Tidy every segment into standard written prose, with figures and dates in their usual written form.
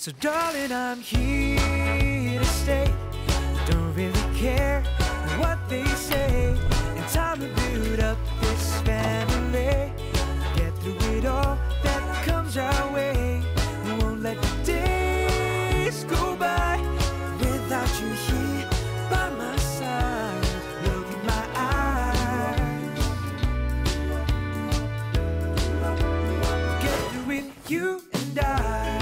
So darling, I'm here to stay. Don't really care what they say. And time to build up this family. Get through it all that comes our way. We won't let the days go by without you here by my side. Look in my eyes. Get through it, you and I.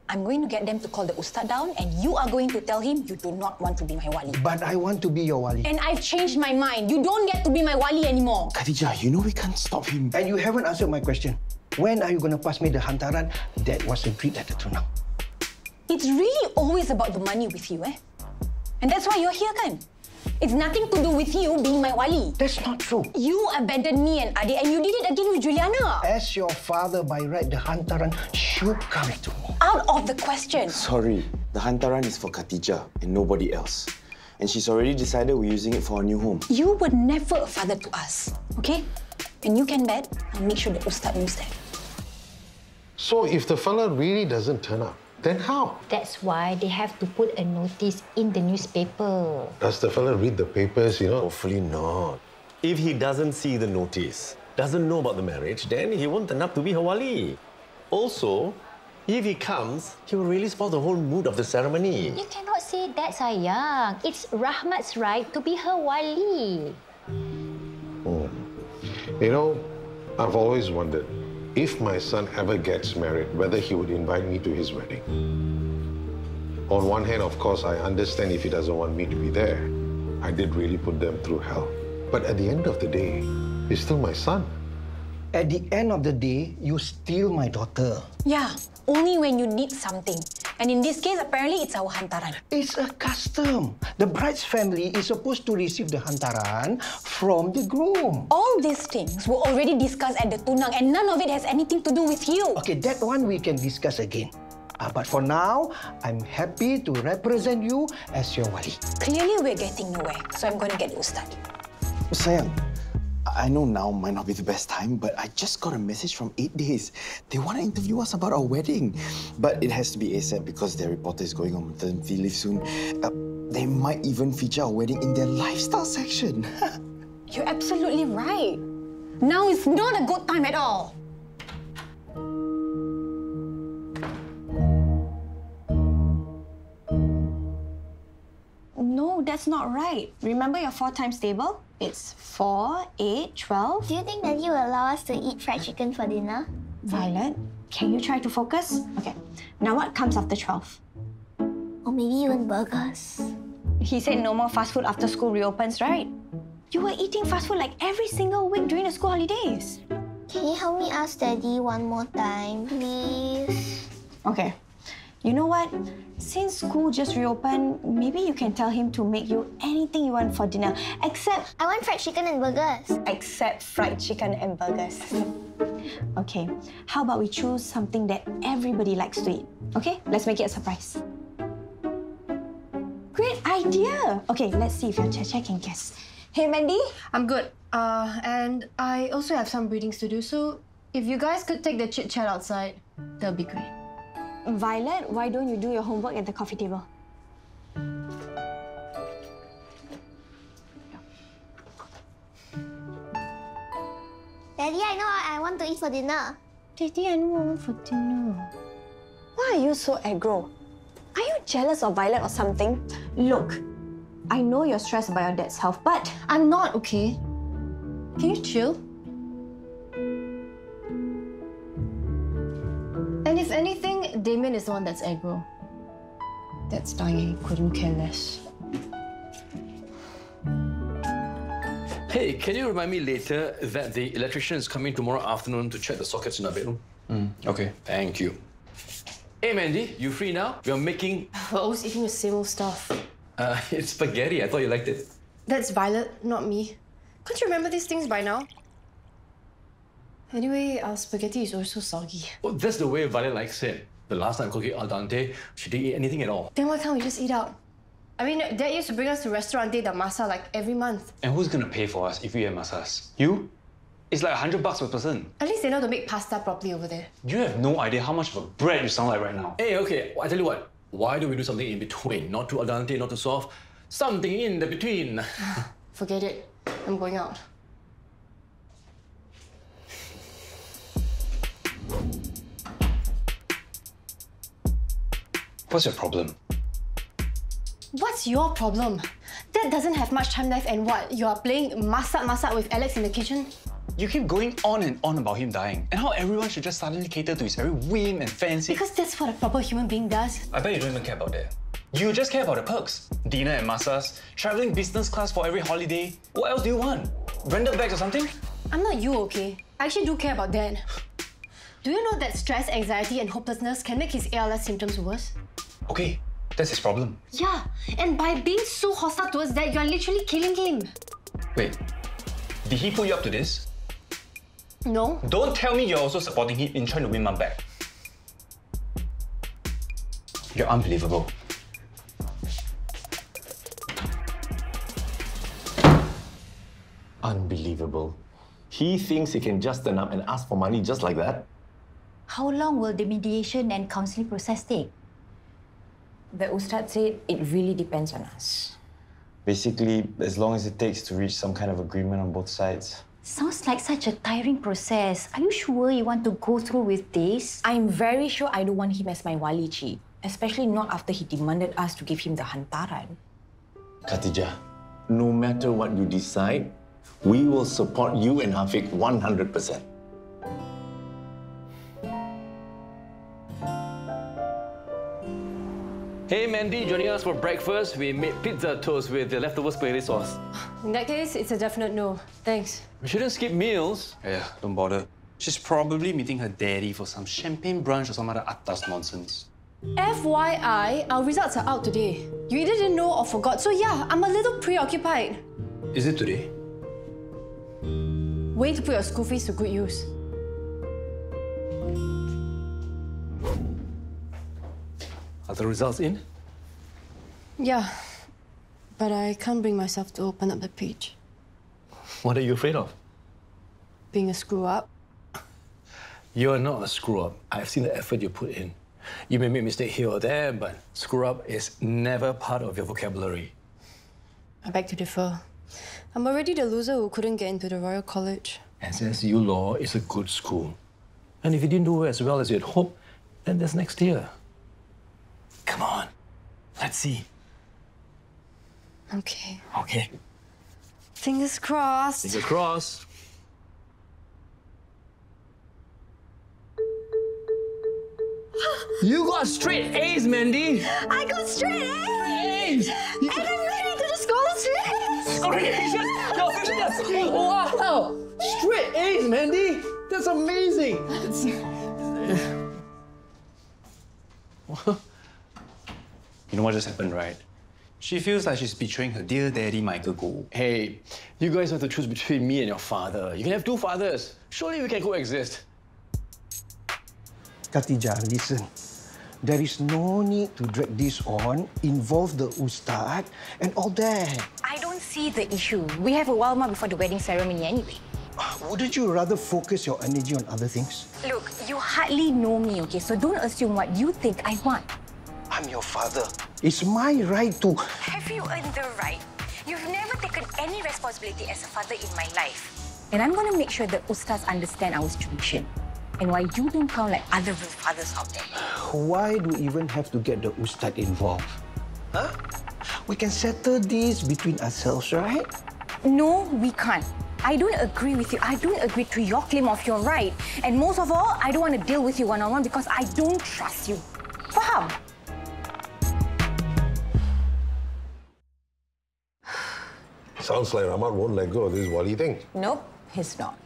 I'm going to get them to call the Ustad down and you are going to tell him you do not want to be my wali. But I want to be your wali. And I've changed my mind. You don't get to be my wali anymore. Khatijah, you know we can't stop him. And you haven't answered my question. When are you going to pass me the hantaran that was agreed at the tunang? It's really always about the money with you, eh? And that's why you're here, kan? It's nothing to do with you being my wali. That's not true. You abandoned me and Ade and you did it again with Juliana. As your father, by right, the hantaran should come to me. Out of the question. Sorry, the hantaran is for Khatijah and nobody else. And she's already decided we're using it for our new home. You were never a father to us, okay? And you can bet I'll make sure the Ustad knows that. So if the fella really doesn't turn up, then how? That's why they have to put a notice in the newspaper. Does the fella read the papers, you know? Hopefully not. If he doesn't see the notice, doesn't know about the marriage, then he won't turn up to be her wali. Also, if he comes, he will really spoil the whole mood of the ceremony. You cannot say that, sayang. It's Rahmat's right to be her wali. You know, I've always wondered, if my son ever gets married, whether he would invite me to his wedding. On one hand, of course, I understand if he doesn't want me to be there. I did really put them through hell. But at the end of the day, he's still my son. At the end of the day, you steal my daughter. Yeah, only when you need something. And in this case, apparently it's our hantaran. It's a custom. The bride's family is supposed to receive the hantaran from the groom. All these things were already discussed at the tunang and none of it has anything to do with you. Okay, that one we can discuss again. But for now, I'm happy to represent you as your wali. Clearly, we're getting nowhere, so I'm going to get the Ustad. Sayang, I know now might not be the best time, but I just got a message from 8 Days. They want to interview us about our wedding. But it has to be ASAP because their reporter is going on maternity leave soon. They might even feature our wedding in their lifestyle section. You're absolutely right. Now is not a good time at all. No, that's not right. Remember your 4 times table? It's 4, 8, 12. Do you think Daddy will allow us to eat fried chicken for dinner? Violet, can you try to focus? Okay, now what comes after 12? Or maybe even burgers. He said no more fast food after school reopens, right? You were eating fast food like every single week during the school holidays. Can you help me ask Daddy one more time, please? Okay. You know what? Since school just reopened, maybe you can tell him to make you anything you want for dinner, except... I want fried chicken and burgers. Except fried chicken and burgers. Okay, how about we choose something that everybody likes to eat? Okay, let's make it a surprise. Great idea! Okay, let's see if your Chacha can guess. Hey, Mandy? I'm good. And I also have some readings to do, so if you guys could take the chit-chat outside, that'll be great. Violet, why don't you do your homework at the coffee table? Daddy, I know what I want to eat for dinner. Daddy, I know what I want for dinner. Why are you so aggro? Are you jealous of Violet or something? Look, I know you're stressed about your dad's health, but I'm not, okay? Can you chill? And if anything, Damien is the one that's aggro. That's dying, couldn't care less. Hey, can you remind me later that the electrician is coming tomorrow afternoon to check the sockets in our bedroom? Okay, thank you. Hey, Mandy, you free now? We're making... We're always eating the same old stuff. It's spaghetti. I thought you liked it. That's Violet, not me. Can't you remember these things by now? Anyway, our spaghetti is also soggy. Well, that's the way Violet likes it. The last time I cooked it al dente, she didn't eat anything at all. Then why can't we just eat out? I mean, Dad used to bring us to Restaurante da Masa like every month. And who's gonna pay for us if we have masas? You? It's like $100 per person. At least they know to make pasta properly over there. You have no idea how much of a brat you sound like right now. Hey, okay, I tell you what. Why don't we do something in between? Not too al dente, not too soft. Something in the between. Forget it. I'm going out. What's your problem? What's your problem? Dad doesn't have much time left and what? You are playing masak-masak with Alex in the kitchen? You keep going on and on about him dying, and how everyone should just suddenly cater to his every whim and fancy. Because that's what a proper human being does. I bet you don't even care about that. You just care about the perks. Dinner and massas, traveling business class for every holiday. What else do you want? Branded bags or something? I'm not you, okay? I actually do care about Dad. Do you know that stress, anxiety and hopelessness can make his ALS symptoms worse? Okay, that's his problem. Yeah, and by being so hostile towards Dad, you're literally killing him. Wait, did he put you up to this? No. Don't tell me you're also supporting him in trying to win Mum back. You're unbelievable. Unbelievable. He thinks he can just turn up and ask for money just like that? How long will the mediation and counselling process take? The Ustad said it really depends on us. Basically, as long as it takes to reach some kind of agreement on both sides. Sounds like such a tiring process. Are you sure you want to go through with this? I'm very sure I don't want him as my wali, Chi. Especially not after he demanded us to give him the hantaran. Khatijah, no matter what you decide, we will support you and Hafiq 100%. Hey Mandy, joining us for breakfast. We made pizza toast with the leftover spaghetti sauce. In that case, it's a definite no. Thanks. We shouldn't skip meals. Yeah, don't bother. She's probably meeting her daddy for some champagne brunch or some other atas nonsense. FYI, our results are out today. You either didn't know or forgot, so yeah, I'm a little preoccupied. Is it today? Way to put your school fees to good use. Are the results in? Yeah, but I can't bring myself to open up the page. What are you afraid of? Being a screw-up. You're not a screw-up. I've seen the effort you put in. You may make a mistake here or there, but screw-up is never part of your vocabulary. I beg to differ. I'm already the loser who couldn't get into the Royal College. SSU Law is a good school. And if you didn't do as well as you'd hoped, then there's next year. Come on, let's see. Okay. Okay. Fingers crossed. Fingers crossed. You got straight A's, Mandy! I got straight A's! And I'm ready to the scholarship! Congratulations! Wow! Straight A's, Mandy! That's amazing! You know what just happened, right? She feels like she's betraying her dear daddy, Michael Goh. Hey, you guys have to choose between me and your father. You can have two fathers. Surely we can coexist. Khatijah, listen. There is no need to drag this on, involve the Ustad, and all that. I don't see the issue. We have a while more before the wedding ceremony anyway. Wouldn't you rather focus your energy on other things? Look, you hardly know me, okay? So don't assume what you think I want. I'm your father. It's my right to... Have you earned the right? You've never taken any responsibility as a father in my life. And I'm going to make sure that Ustads understand our situation. And why you don't count like other real fathers out there. Why do we even have to get the Ustad involved? Huh? We can settle this between ourselves, right? No, we can't. I don't agree with you. I don't agree to your claim of your right. And most of all, I don't want to deal with you one-on-one because I don't trust you. Faham? Sounds like Rahmat won't let go of this Wali thing. Nope, he's not.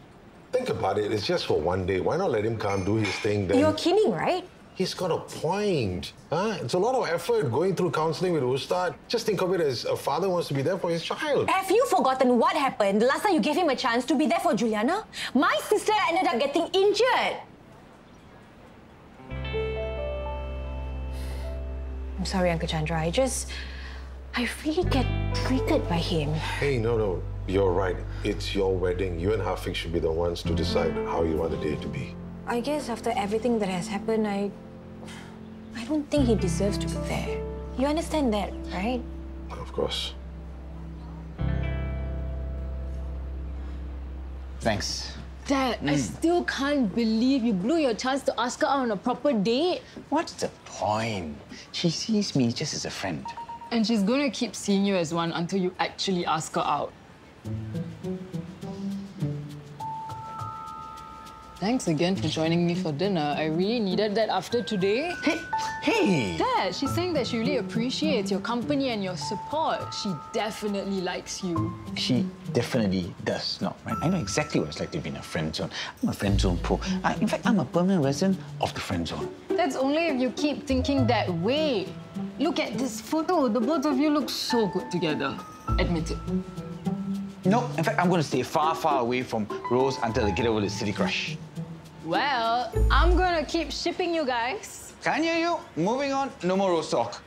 Think about it, it's just for one day. Why not let him come do his thing then? You're kidding, right? He's got a point. Huh? It's a lot of effort going through counselling with Ustad. Just think of it as a father wants to be there for his child. Have you forgotten what happened the last time you gave him a chance to be there for Juliana? My sister ended up getting injured. I'm sorry, Uncle Chandra. I really get triggered by him. Hey, no. You're right. It's your wedding. You and Hafiq should be the ones to decide how you want the day to be. I guess after everything that has happened, I don't think he deserves to be there. You understand that, right? Of course. Thanks. Dad, I still can't believe you blew your chance to ask her out on a proper date. What's the point? She sees me just as a friend. And she's going to keep seeing you as one until you actually ask her out. Thanks again for joining me for dinner. I really needed that after today. Hey! Dad, she's saying that she really appreciates your company and your support. She definitely likes you. She definitely does not. Right? I know exactly what it's like to be in a friend zone. I'm a friend zone pro. In fact, I'm a permanent resident of the friend zone. That's only if you keep thinking that way. Look at this photo. The both of you look so good together. Admit it. No, in fact, I'm going to stay far, far away from Rose until I get over the city crush. Well, I'm going to keep shipping you guys. Can't hear you. Moving on. No more Rose talk.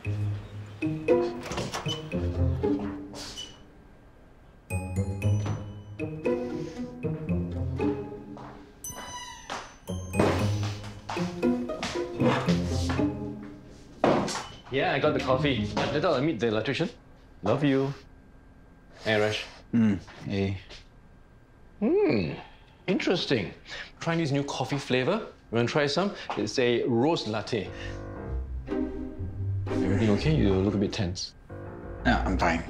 Yeah, I got the coffee. Later I'll meet the electrician. Love you. Hey, Haresh. Hey. Interesting. Trying this new coffee flavor. You want to try some? It's a rose latte. Everything okay? You look a bit tense. No, I'm fine.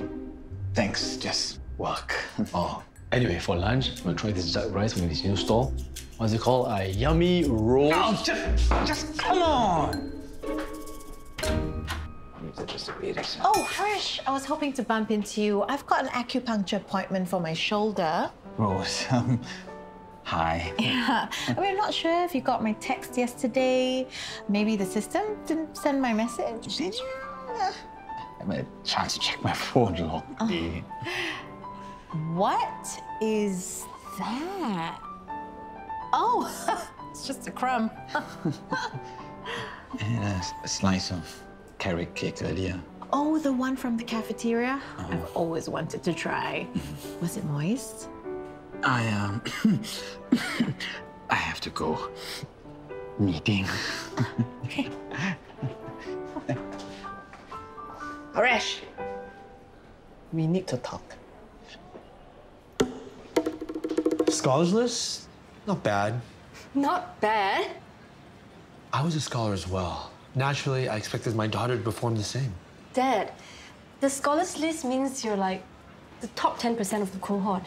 Thanks, just work. Oh, anyway, for lunch, I'm gonna try this duck rice from this new stall. What's it called? A yummy rose. Oh, just come on! Oh, Haresh, I was hoping to bump into you. I've got an acupuncture appointment for my shoulder. Rose, hi. Yeah, I mean, I'm not sure if you got my text yesterday. Maybe the system didn't send my message. Did you? I haven't had a chance to check my phone log today. What is that? Oh, it's just a crumb. And a slice of carrot cake earlier. Oh, the one from the cafeteria? I've always wanted to try. Was it moist? I have to go. Meeting. Okay. Haresh, we need to talk. Scholars list? Not bad. Not bad. I was a scholar as well. Naturally, I expected my daughter to perform the same. Dad, the scholars list means you're like the top 10% of the cohort.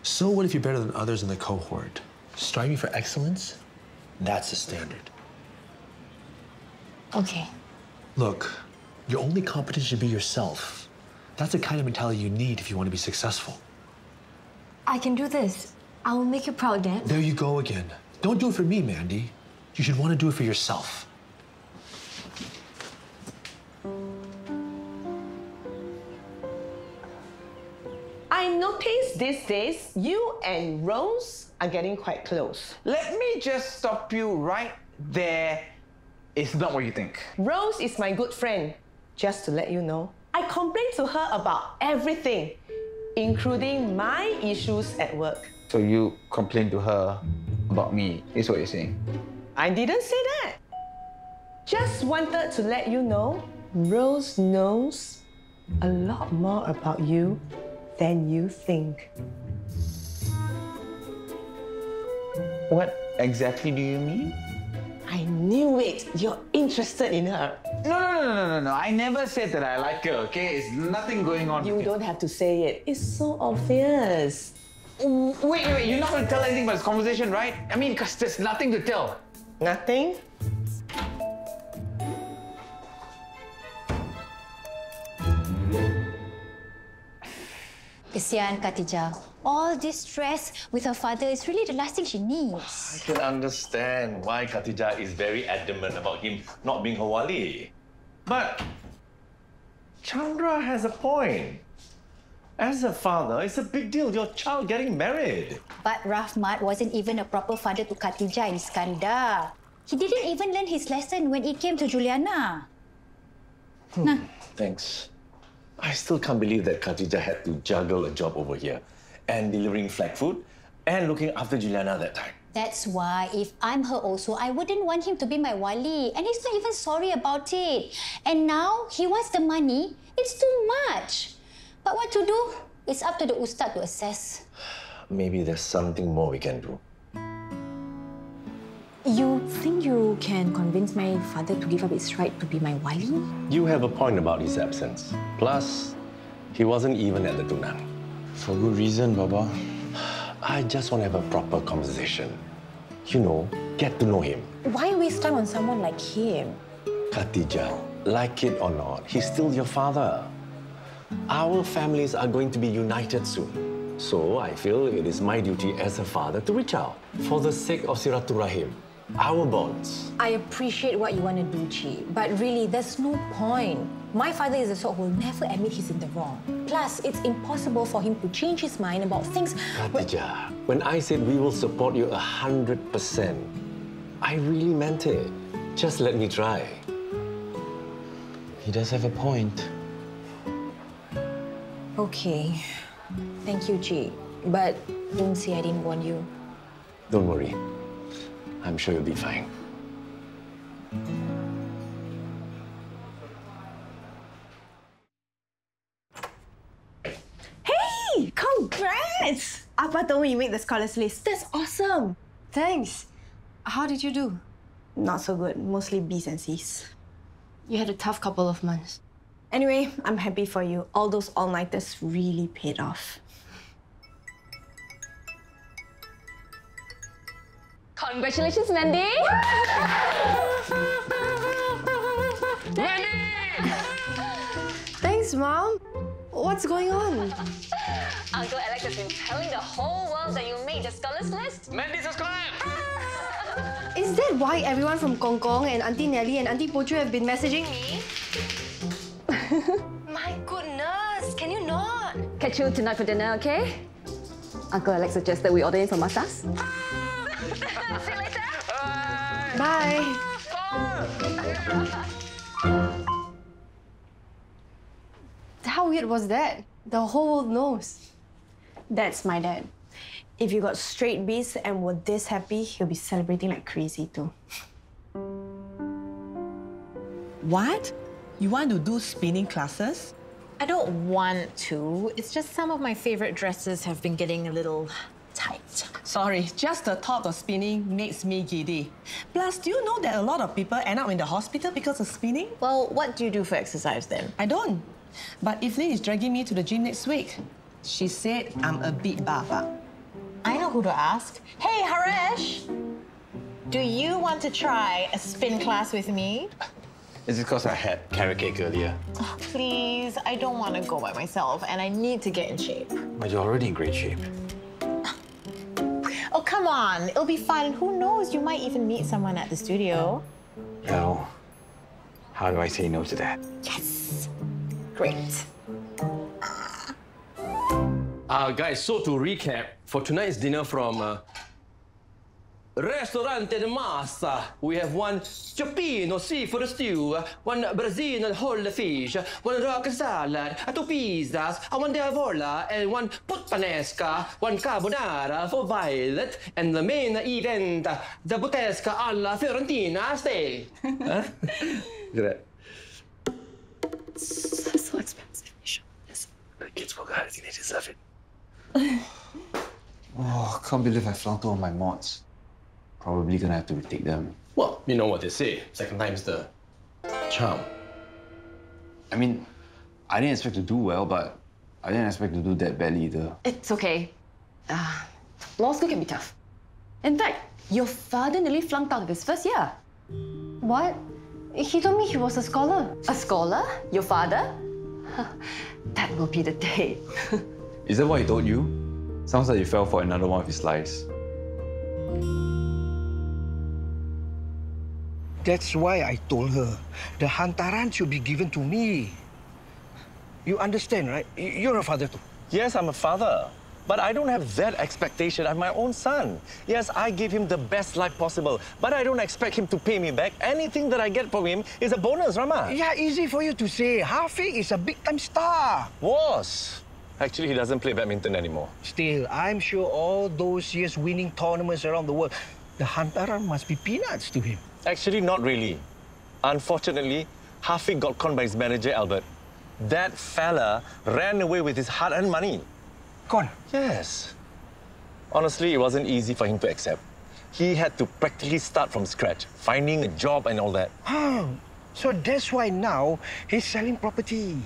So what if you're better than others in the cohort? Striving for excellence? That's the standard. Okay. Look, your only competition should be yourself. That's the kind of mentality you need if you want to be successful. I can do this. I will make you proud, Dad. There you go again. Don't do it for me, Mandy. You should want to do it for yourself. I noticed these days you and Rose are getting quite close. Let me just stop you right there. It's not what you think. Rose is my good friend. Just to let you know, I complain to her about everything, including my issues at work. So you complain to her about me, is what you're saying? I didn't say that. Just wanted to let you know, Rose knows a lot more about you than you think. What exactly do you mean? I knew it. You're interested in her. No. I never said that I like her, okay? It's nothing going on. You don't have to say it. It's so obvious. Wait. You're not going to tell anything about this conversation, right? I mean, because there's nothing to tell. Nothing? Kesian Khatijah. All this stress with her father is really the last thing she needs. I can understand why Khatijah is very adamant about him not being her wali. But Chandra has a point. As a father, it's a big deal, your child getting married. But Rahmat wasn't even a proper father to Khatijah and Iskandar. He didn't even learn his lesson when it came to Juliana. Thanks. I still can't believe that Khatijah had to juggle a job over here and delivering flag food and looking after Juliana that time. That's why if I'm her also, I wouldn't want him to be my wali. And he's not even sorry about it. And now he wants the money. It's too much. But what to do? It's up to the ustad to assess. Maybe there's something more we can do. You think you can convince my father to give up his right to be my wali? You have a point about his absence. Plus, he wasn't even at the tunang. For good reason, Baba. I just want to have a proper conversation. You know, get to know him. Why waste time on someone like him? Khatijah, like it or not, he's still your father. Our families are going to be united soon. So I feel it is my duty as a father to reach out for the sake of Siraturahim, our bonds. I appreciate what you want to do, Chi, but really, there's no point. My father is the sort who will never admit he's in the wrong. Plus, it's impossible for him to change his mind about things. Khatijah, when I said we will support you 100%, I really meant it. Just let me try. He does have a point. Okay. Thank you, Chi. But don't say I didn't warn you. Don't worry. I'm sure you'll be fine. Hey! Congrats! Appa told me you made the scholars list. That's awesome! Thanks. How did you do? Not so good. Mostly B's and C's. You had a tough couple of months. Anyway, I'm happy for you. All those all-nighters really paid off. Congratulations, Mandy! Mandy! Thanks, Mom. What's going on? Uncle Alex has been telling the whole world that you made the scholars list. Mandy, subscribe! Is that why everyone from Kong Kong and Auntie Nelly and Auntie Pochu have been messaging me? My goodness, can you not? Catch you tonight for dinner, okay? Uncle Alex suggested we order in from Masas. See you later. Bye. How weird was that? The whole world knows. That's my dad. If you got straight B's and were this happy, he'll be celebrating like crazy too. What? You want to do spinning classes? I don't want to. It's just some of my favorite dresses have been getting a little tight. Sorry, just the thought of spinning makes me giddy. Plus, do you know that a lot of people end up in the hospital because of spinning? Well, what do you do for exercise then? I don't. But Evelyn is dragging me to the gym next week. She said I'm a bit baba. I know who to ask. Hey, Haresh! Do you want to try a spin class with me? Is it because I had carrot cake earlier? Oh, please, I don't want to go by myself and I need to get in shape. But you're already in great shape. Oh, come on. It'll be fun. Who knows? You might even meet someone at the studio. Well, how do I say no to that? Yes! Great. Guys, so to recap, for tonight's dinner from Ristorante de Massa, we have one Cioppino seafood stew, one Brazilian whole fish, one rock salad, two pizzas, one diavola, and one puttanesca, one carbonara for Violet, and the main event, the butesca alla Fiorentina steak. Huh? Look at that. So expensive. The kids forgot. I think they deserve it. Oh, can't believe I flunked all my mods. Probably gonna have to retake them. Well, you know what they say. Second time's the charm. I mean, I didn't expect to do well, but I didn't expect to do that badly either. It's okay. Law school can be tough. In fact, your father nearly flunked out of his first year. What? He told me he was a scholar. A scholar? Your father? That will be the day. Is that what he told you? Sounds like you fell for another one of his lies. That's why I told her the hantaran should be given to me. You understand, right? You're a father too. Yes, I'm a father. But I don't have that expectation of my own son. Yes, I give him the best life possible, but I don't expect him to pay me back. Anything that I get from him is a bonus, Rahmat. Yeah, easy for you to say. Hafiq is a big-time star. Was. Actually, he doesn't play badminton anymore. Still, I'm sure all those years winning tournaments around the world, the hantaran must be peanuts to him. Actually, not really. Unfortunately, Hafiq got conned by his manager, Albert. That fella ran away with his hard-earned money. Con? Yes. Honestly, it wasn't easy for him to accept. He had to practically start from scratch, finding a job and all that. Oh, so that's why now he's selling property.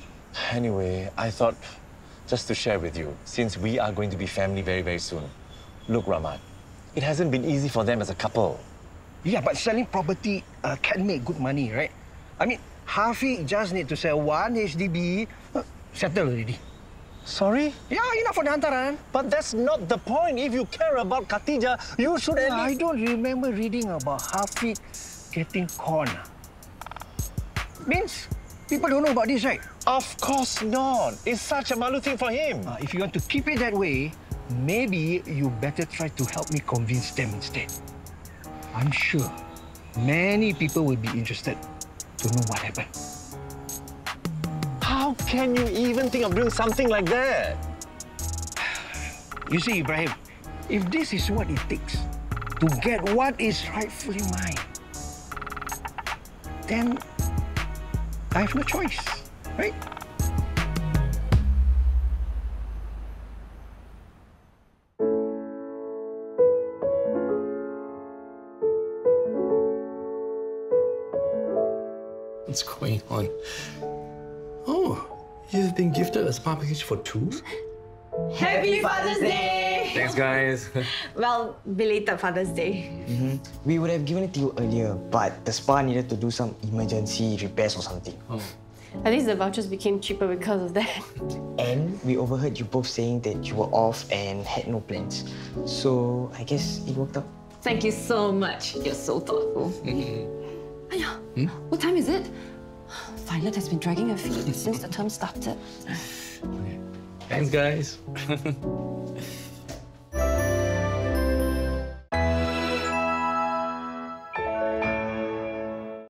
Anyway, I thought just to share with you, since we are going to be family very, very soon. Look, Rahmat, it hasn't been easy for them as a couple. Yeah, but selling property can make good money, right? I mean, Hafiq just need to sell one HDB, settle already. Sorry? Yeah, enough for the hantaran. But that's not the point. If you care about Khatijah, you should at least... I don't remember reading about Hafiq getting conned. Means people don't know about this, right? Of course not. It's such a malu thing for him. If you want to keep it that way, maybe you better try to help me convince them instead. I'm sure many people will be interested to know what happened. How can you even think of doing something like that? You see, Ibrahim, if this is what it takes to get what is rightfully mine, then I have no choice, right? What's going on? Oh, you've been gifted a spa package for two? Happy Father's Day! Thanks, guys. Well, belated Father's Day. We would have given it to you earlier, but the spa needed to do some emergency repairs or something. At least the vouchers became cheaper because of that. And we overheard you both saying that you were off and had no plans. So I guess it worked out. Thank you so much. You're so thoughtful. What time is it? Violet has been dragging her feet since the term started. Thanks, guys.